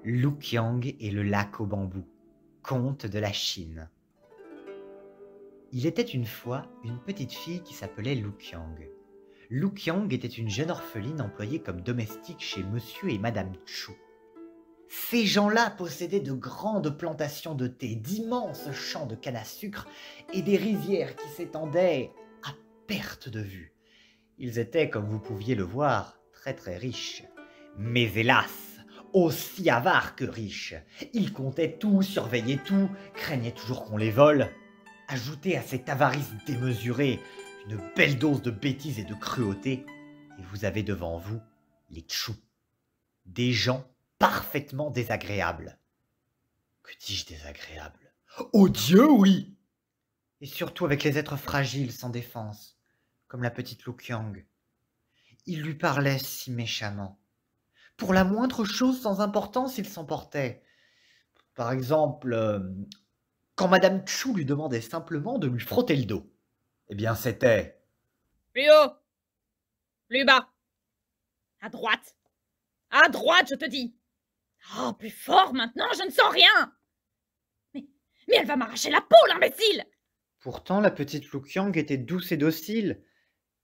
Luqiang et le lac au bambou, conte de la Chine. Il était une fois une petite fille qui s'appelait Luqiang. Luqiang était une jeune orpheline employée comme domestique chez monsieur et madame Chu. Ces gens-là possédaient de grandes plantations de thé, d'immenses champs de canne à sucre et des rizières qui s'étendaient à perte de vue. Ils étaient, comme vous pouviez le voir, très très riches. Mais hélas, aussi avares que riches. Ils comptaient tout, surveillaient tout, craignaient toujours qu'on les vole. Ajoutez à cette avarice démesurée une belle dose de bêtise et de cruauté, et vous avez devant vous les Chu. Des gens parfaitement désagréables. Que dis-je désagréables? Oh Dieu, oui! Et surtout avec les êtres fragiles sans défense, comme la petite Luqiang. Ils lui parlaient si méchamment. Pour la moindre chose sans importance, il s'emportait. Par exemple, quand madame Chu lui demandait simplement de lui frotter le dos. Eh bien, c'était... Plus haut, plus bas, à droite, je te dis. Oh, plus fort maintenant, je ne sens rien. Mais elle va m'arracher la peau, l'imbécile. Pourtant, la petite Luqiang était douce et docile.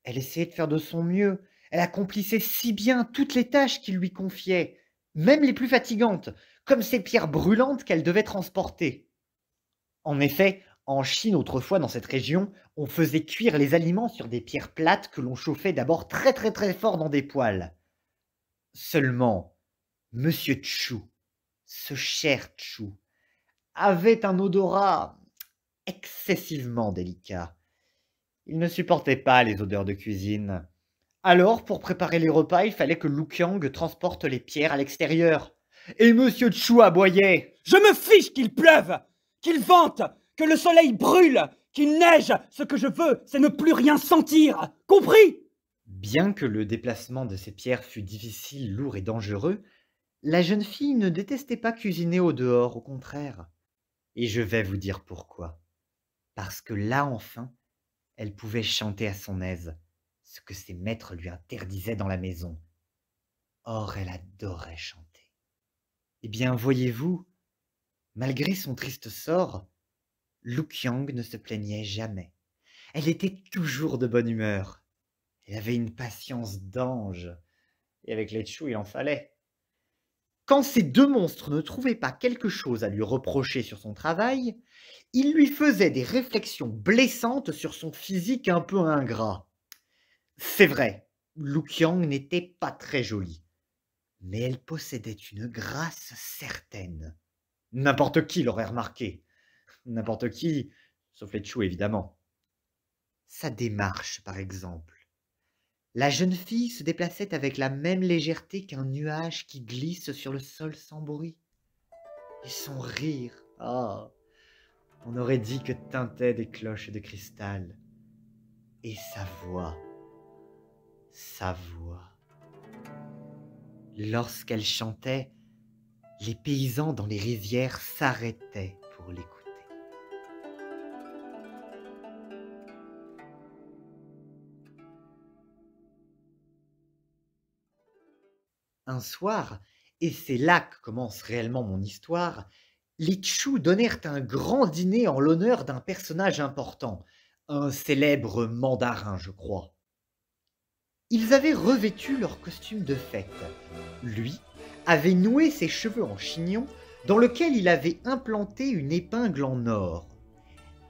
Elle essayait de faire de son mieux. Elle accomplissait si bien toutes les tâches qu'il lui confiait, même les plus fatigantes, comme ces pierres brûlantes qu'elle devait transporter. En effet, en Chine autrefois, dans cette région, on faisait cuire les aliments sur des pierres plates que l'on chauffait d'abord très très très fort dans des poêles. Seulement, Monsieur Chu, ce cher Chu, avait un odorat excessivement délicat. Il ne supportait pas les odeurs de cuisine. Alors, pour préparer les repas, il fallait que Luqiang transporte les pierres à l'extérieur. Et Monsieur Chu aboyait. Je me fiche qu'il pleuve, qu'il vente, que le soleil brûle, qu'il neige. Ce que je veux, c'est ne plus rien sentir. Compris? Bien que le déplacement de ces pierres fût difficile, lourd et dangereux, la jeune fille ne détestait pas cuisiner au dehors, au contraire. Et je vais vous dire pourquoi. Parce que là, enfin, elle pouvait chanter à son aise, ce que ses maîtres lui interdisaient dans la maison. Or, elle adorait chanter. Eh bien, voyez-vous, malgré son triste sort, Luqiang ne se plaignait jamais. Elle était toujours de bonne humeur. Elle avait une patience d'ange, et avec les Chu, il en fallait. Quand ces deux monstres ne trouvaient pas quelque chose à lui reprocher sur son travail, ils lui faisaient des réflexions blessantes sur son physique un peu ingrat. C'est vrai, Luqiang n'était pas très jolie, mais elle possédait une grâce certaine. N'importe qui l'aurait remarqué. N'importe qui, sauf les Chu évidemment. Sa démarche, par exemple. La jeune fille se déplaçait avec la même légèreté qu'un nuage qui glisse sur le sol sans bruit. Et son rire, on aurait dit que tintaient des cloches de cristal. Et sa voix. Lorsqu'elle chantait, les paysans dans les rizières s'arrêtaient pour l'écouter. Un soir, et c'est là que commence réellement mon histoire, les Chu donnèrent un grand dîner en l'honneur d'un personnage important, un célèbre mandarin, je crois. Ils avaient revêtu leur costume de fête. Lui avait noué ses cheveux en chignon dans lequel il avait implanté une épingle en or.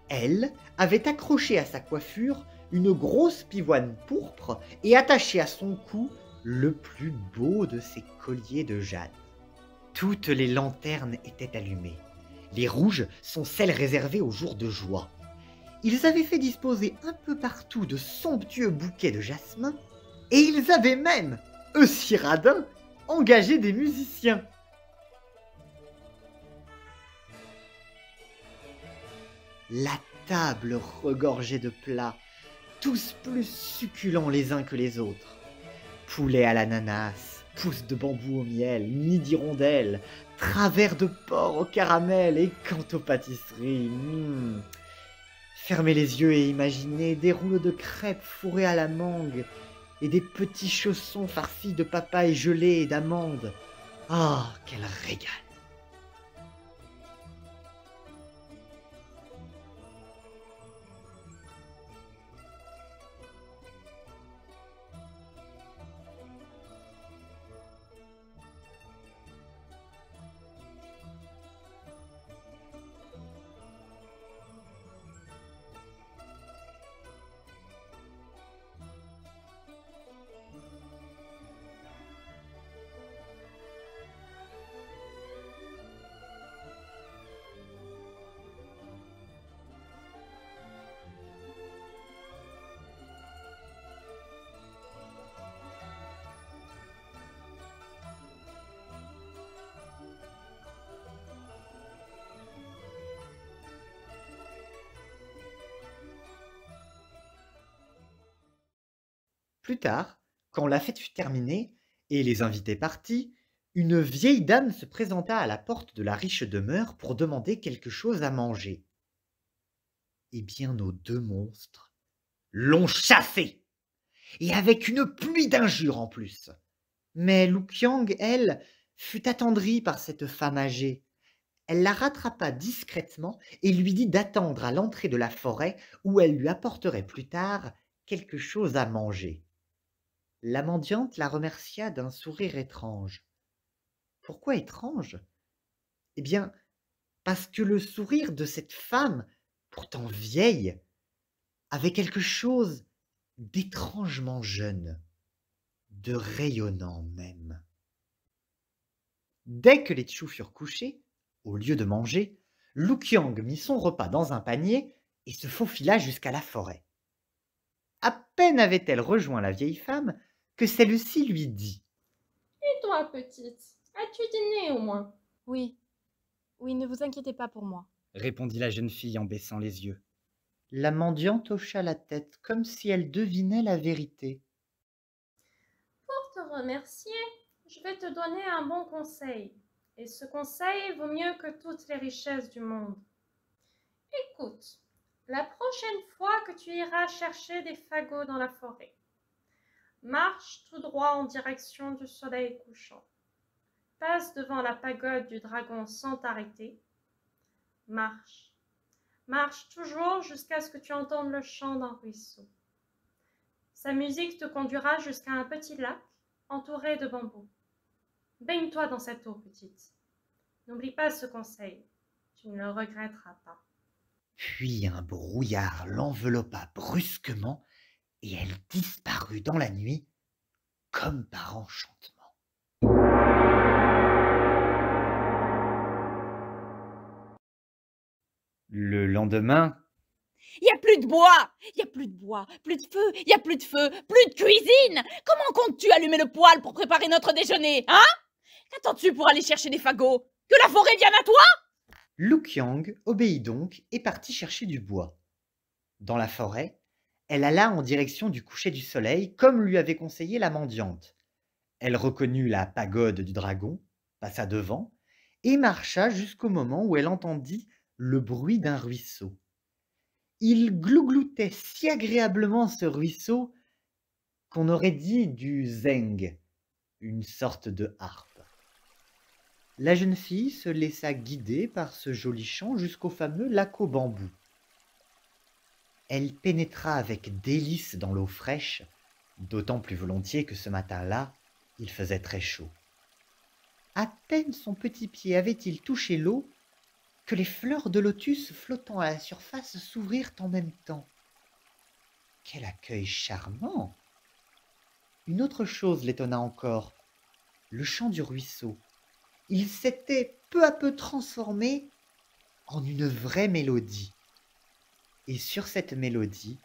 Elle avait accroché à sa coiffure une grosse pivoine pourpre et attaché à son cou le plus beau de ses colliers de jade. Toutes les lanternes étaient allumées. Les rouges sont celles réservées aux jours de joie. Ils avaient fait disposer un peu partout de somptueux bouquets de jasmin, et ils avaient même, eux si radins, engagé des musiciens. La table regorgeait de plats, tous plus succulents les uns que les autres. Poulet à l'ananas, pousses de bambou au miel, nid d'hirondelles, travers de porc au caramel et quant aux pâtisseries, fermez les yeux et imaginez des rouleaux de crêpes fourrés à la mangue et des petits chaussons farcis de papaye gelée et d'amandes, Oh, quel régal! Plus tard, quand la fête fut terminée et les invités partis, une vieille dame se présenta à la porte de la riche demeure pour demander quelque chose à manger. Eh bien, nos deux monstres l'ont chassée, et avec une pluie d'injures en plus. Mais Lu Qiang, elle, fut attendrie par cette femme âgée. Elle la rattrapa discrètement et lui dit d'attendre à l'entrée de la forêt où elle lui apporterait plus tard quelque chose à manger. La mendiante la remercia d'un sourire étrange. Pourquoi étrange? Eh bien, parce que le sourire de cette femme, pourtant vieille, avait quelque chose d'étrangement jeune, de rayonnant même. Dès que les Tchou furent couchés, au lieu de manger, Lu Qiang mit son repas dans un panier et se faufila jusqu'à la forêt. À peine avait-elle rejoint la vieille femme que celle-ci lui dit: Et toi, petite, as-tu dîné au moins? Oui, oui, ne vous inquiétez pas pour moi, répondit la jeune fille en baissant les yeux. La mendiante hocha la tête comme si elle devinait la vérité. Pour te remercier, je vais te donner un bon conseil. Et ce conseil vaut mieux que toutes les richesses du monde. Écoute, la prochaine fois que tu iras chercher des fagots dans la forêt, marche tout droit en direction du soleil couchant. Passe devant la pagode du dragon sans t'arrêter. Marche. Marche toujours jusqu'à ce que tu entendes le chant d'un ruisseau. Sa musique te conduira jusqu'à un petit lac entouré de bambous. Baigne-toi dans cette eau, petite. N'oublie pas ce conseil. Tu ne le regretteras pas. Puis un brouillard l'enveloppa brusquement et elle disparut dans la nuit comme par enchantement. Le lendemain, Il n'y a plus de bois, il n'y a plus de bois, plus de feu, il n'y a plus de feu, plus de cuisine. Comment comptes-tu allumer le poêle pour préparer notre déjeuner, hein? Qu'attends-tu pour aller chercher des fagots? Que la forêt vienne à toi? Lu Qiang obéit donc et partit chercher du bois. Dans la forêt, elle alla en direction du coucher du soleil comme lui avait conseillé la mendiante. Elle reconnut la pagode du dragon, passa devant et marcha jusqu'au moment où elle entendit le bruit d'un ruisseau. Il glougloutait si agréablement ce ruisseau qu'on aurait dit du zeng, une sorte de harpe. La jeune fille se laissa guider par ce joli chant jusqu'au fameux lac au bambou. Elle pénétra avec délice dans l'eau fraîche, d'autant plus volontiers que ce matin-là, il faisait très chaud. À peine son petit pied avait-il touché l'eau que les fleurs de lotus flottant à la surface s'ouvrirent en même temps. Quel accueil charmant! Une autre chose l'étonna encore, le chant du ruisseau. Il s'était peu à peu transformé en une vraie mélodie. Et sur cette mélodie,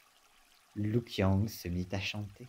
Lu Qiang se mit à chanter.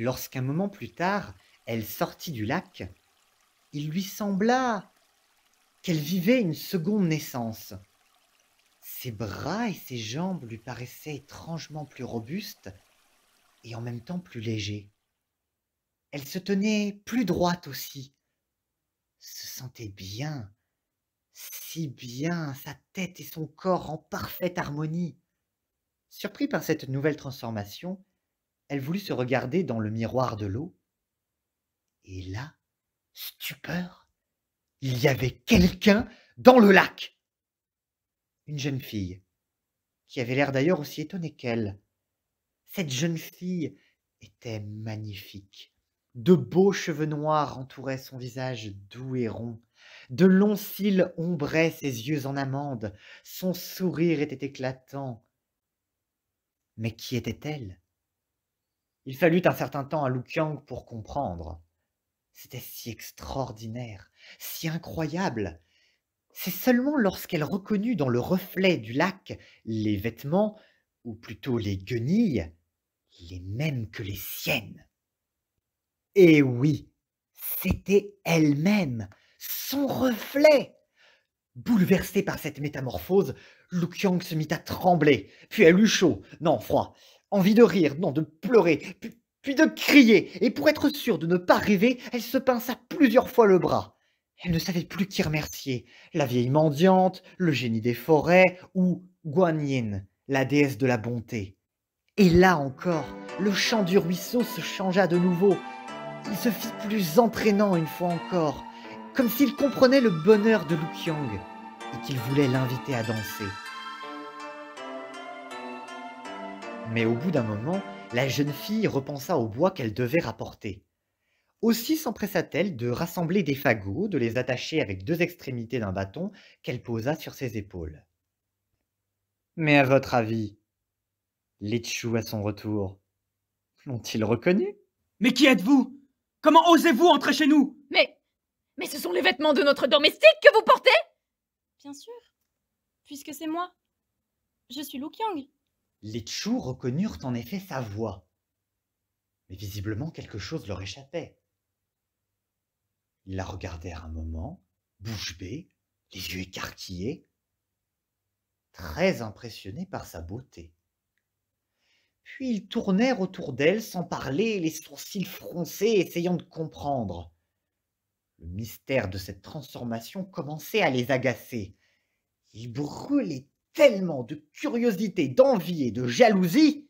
Lorsqu'un moment plus tard, elle sortit du lac, il lui sembla qu'elle vivait une seconde naissance. Ses bras et ses jambes lui paraissaient étrangement plus robustes et en même temps plus légers. Elle se tenait plus droite aussi, se sentait bien, si bien, sa tête et son corps en parfaite harmonie. Surpris par cette nouvelle transformation, elle voulut se regarder dans le miroir de l'eau. Et là, stupeur, il y avait quelqu'un dans le lac. Une jeune fille, qui avait l'air d'ailleurs aussi étonnée qu'elle. Cette jeune fille était magnifique. De beaux cheveux noirs entouraient son visage doux et rond. De longs cils ombraient ses yeux en amande. Son sourire était éclatant. Mais qui était-elle? Il fallut un certain temps à Lu Qiang pour comprendre. C'était si extraordinaire, si incroyable. C'est seulement lorsqu'elle reconnut dans le reflet du lac les vêtements, ou plutôt les guenilles, les mêmes que les siennes. Et oui, c'était elle-même, son reflet. Bouleversée par cette métamorphose, Lu Qiang se mit à trembler, puis elle eut chaud, non froid, envie de rire, non de pleurer, puis de crier, et pour être sûre de ne pas rêver, elle se pinça plusieurs fois le bras. Elle ne savait plus qui remercier, la vieille mendiante, le génie des forêts, ou Guanyin, la déesse de la bonté. Et là encore, le chant du ruisseau se changea de nouveau. Il se fit plus entraînant une fois encore, comme s'il comprenait le bonheur de Lu Qiang et qu'il voulait l'inviter à danser. Mais au bout d'un moment, la jeune fille repensa au bois qu'elle devait rapporter. Aussi s'empressa-t-elle de rassembler des fagots, de les attacher avec 2 extrémités d'un bâton qu'elle posa sur ses épaules. Mais à votre avis, les Tchou à son retour, l'ont-ils reconnu? Mais qui êtes-vous? Comment osez-vous entrer chez nous? Mais ce sont les vêtements de notre domestique que vous portez? Bien sûr, puisque c'est moi. Je suis Lu Qiang. Les Tchou reconnurent en effet sa voix. Mais visiblement quelque chose leur échappait. Ils la regardèrent un moment, bouche bée, les yeux écarquillés, très impressionnés par sa beauté. Puis ils tournèrent autour d'elle sans parler, les sourcils froncés, essayant de comprendre. Le mystère de cette transformation commençait à les agacer. Ils brûlaient tellement de curiosité, d'envie et de jalousie.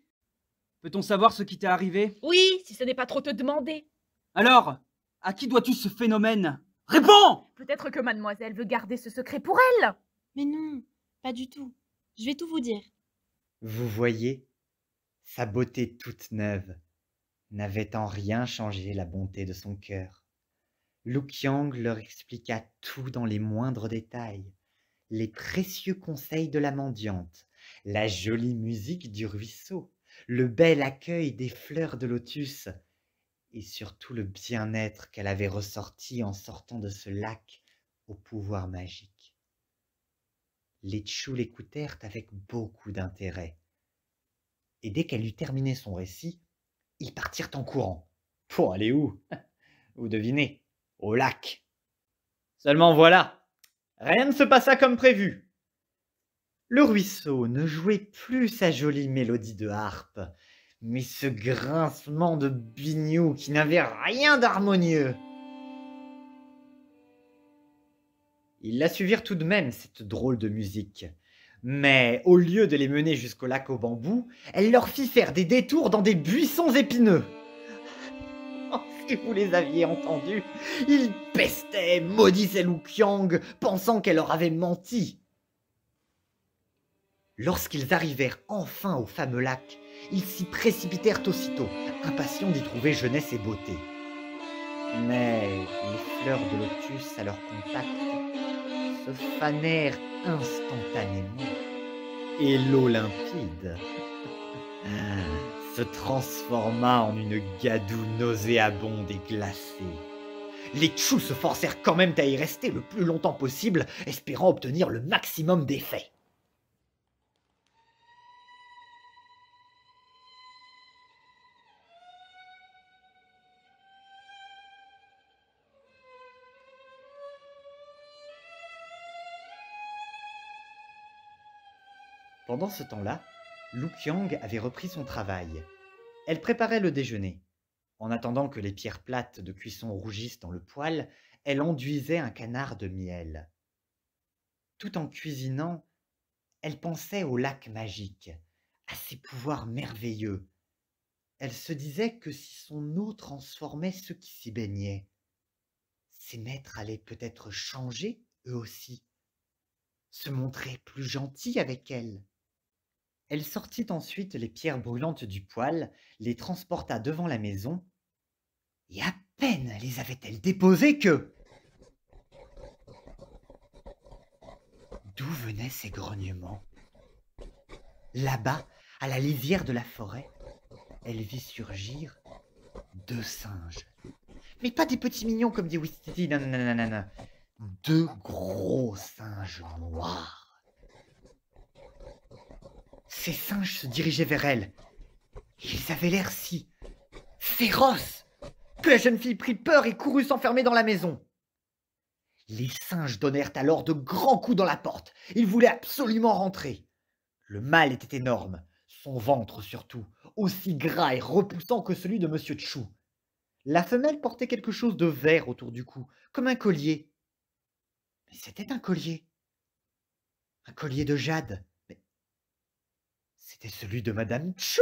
Peut-on savoir ce qui t'est arrivé? Oui, si ce n'est pas trop te demander. Alors, à qui dois-tu ce phénomène? Réponds! Peut-être que mademoiselle veut garder ce secret pour elle. Mais non, pas du tout. Je vais tout vous dire. Vous voyez, sa beauté toute neuve n'avait en rien changé la bonté de son cœur. Lu Qiang leur expliqua tout dans les moindres détails, les précieux conseils de la mendiante, la jolie musique du ruisseau, le bel accueil des fleurs de lotus, et surtout le bien-être qu'elle avait ressorti en sortant de ce lac au pouvoir magique. Les Tchou l'écoutèrent avec beaucoup d'intérêt, et dès qu'elle eut terminé son récit, ils partirent en courant. Pour aller où? Vous devinez, au lac. Seulement voilà, rien ne se passa comme prévu. Le ruisseau ne jouait plus sa jolie mélodie de harpe, mais ce grincement de biniou qui n'avait rien d'harmonieux. Ils la suivirent tout de même, cette drôle de musique. Mais au lieu de les mener jusqu'au lac aux bambous, elle leur fit faire des détours dans des buissons épineux. Oh, si vous les aviez entendus, ils pestaient, maudissaient Lu Qiang, pensant qu'elle leur avait menti. Lorsqu'ils arrivèrent enfin au fameux lac, ils s'y précipitèrent aussitôt, impatients d'y trouver jeunesse et beauté. Mais les fleurs de lotus à leur contact se fanèrent instantanément, et l'eau limpide se transforma en une gadoue nauséabonde et glacée. Les Tchou se forcèrent quand même à y rester le plus longtemps possible, espérant obtenir le maximum d'effets. Pendant ce temps-là, Lu Qiang avait repris son travail. Elle préparait le déjeuner. En attendant que les pierres plates de cuisson rougissent dans le poêle, elle enduisait un canard de miel. Tout en cuisinant, elle pensait au lac magique, à ses pouvoirs merveilleux. Elle se disait que si son eau transformait ceux qui s'y baignaient, ses maîtres allaient peut-être changer, eux aussi, se montrer plus gentils avec elle. Elle sortit ensuite les pierres brûlantes du poêle, les transporta devant la maison, et à peine les avait-elle déposées que... D'où venaient ces grognements? Là-bas, à la lisière de la forêt, elle vit surgir 2 singes. Mais pas des petits mignons comme des Wistiti, non, non, non, non, non. 2 gros singes noirs. Ces singes se dirigeaient vers elle. Ils avaient l'air si féroces que la jeune fille prit peur et courut s'enfermer dans la maison. Les singes donnèrent alors de grands coups dans la porte. Ils voulaient absolument rentrer. Le mâle était énorme, son ventre surtout, aussi gras et repoussant que celui de Monsieur Chu. La femelle portait quelque chose de vert autour du cou, comme un collier. Mais c'était un collier de jade. Mais c'était celui de Madame Chu.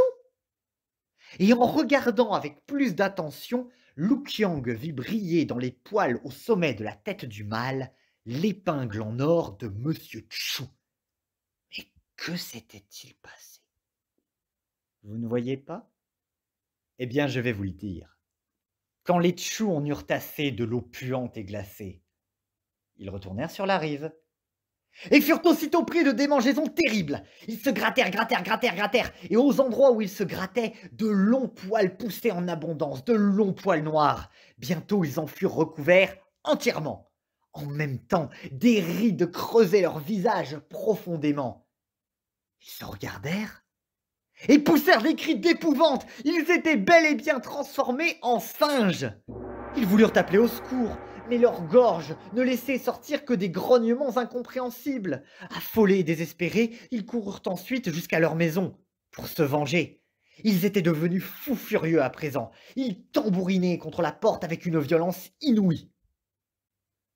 Et en regardant avec plus d'attention, Lu Qiang vit briller dans les poils au sommet de la tête du mâle l'épingle en or de Monsieur Chu. Mais que s'était-il passé? Vous ne voyez pas? Eh bien, je vais vous le dire. Quand les Chu en eurent assez de l'eau puante et glacée, ils retournèrent sur la rive et furent aussitôt pris de démangeaisons terribles. Ils se grattèrent, et aux endroits où ils se grattaient, de longs poils poussaient en abondance, de longs poils noirs. Bientôt, ils en furent recouverts entièrement. En même temps, des rides creusaient leur visage profondément. Ils se regardèrent et poussèrent des cris d'épouvante. Ils étaient bel et bien transformés en singes. Ils voulurent appeler au secours, mais leur gorge ne laissait sortir que des grognements incompréhensibles. Affolés et désespérés, ils coururent ensuite jusqu'à leur maison pour se venger. Ils étaient devenus fous furieux à présent. Ils tambourinaient contre la porte avec une violence inouïe.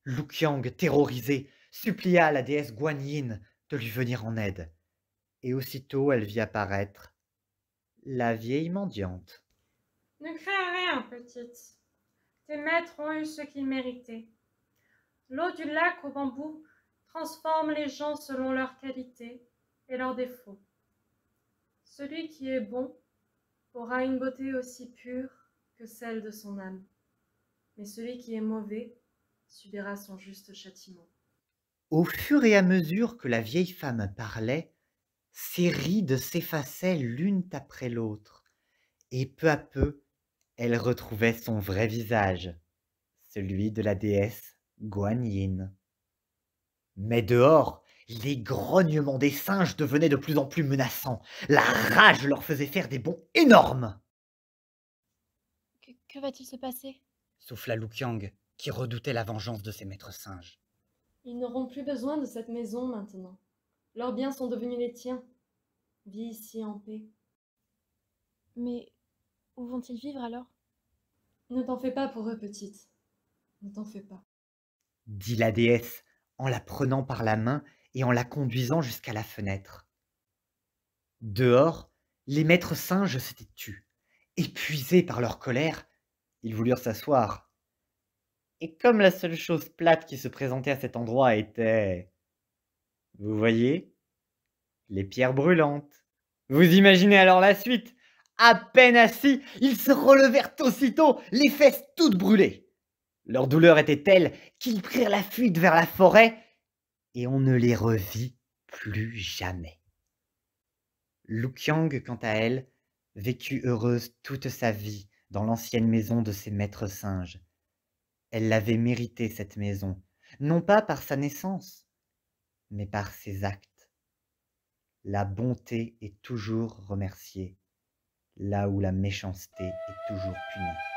Lu Qiang, terrorisée, supplia la déesse Guan Yin de lui venir en aide. Et aussitôt elle vit apparaître la vieille mendiante. Ne crains rien, petite. Tes maîtres ont eu ce qu'ils méritaient. L'eau du lac au bambou transforme les gens selon leurs qualités et leurs défauts. Celui qui est bon aura une beauté aussi pure que celle de son âme. Mais celui qui est mauvais subira son juste châtiment. Au fur et à mesure que la vieille femme parlait, ses rides s'effaçaient l'une après l'autre, et peu à peu, elle retrouvait son vrai visage, celui de la déesse Guan Yin. Mais dehors, les grognements des singes devenaient de plus en plus menaçants. La rage leur faisait faire des bonds énormes. Que va-t-il se passer? Souffla Lu Qiang, qui redoutait la vengeance de ses maîtres singes. Ils n'auront plus besoin de cette maison maintenant. Leurs biens sont devenus les tiens. Vis ici en paix. Mais où vont-ils vivre alors? Ne t'en fais pas pour eux, petite. Ne t'en fais pas. Dit la déesse en la prenant par la main et en la conduisant jusqu'à la fenêtre. Dehors, les maîtres singes s'étaient tus. Épuisés par leur colère, ils voulurent s'asseoir. Et comme la seule chose plate qui se présentait à cet endroit était... Vous voyez? Les pierres brûlantes. Vous imaginez alors la suite? À peine assis, ils se relevèrent aussitôt, les fesses toutes brûlées. Leur douleur était telle qu'ils prirent la fuite vers la forêt et on ne les revit plus jamais. Lu Qiang, quant à elle, vécut heureuse toute sa vie dans l'ancienne maison de ses maîtres singes. Elle l'avait méritée, cette maison, non pas par sa naissance, mais par ses actes. La bonté est toujours remerciée, là où la méchanceté est toujours punie.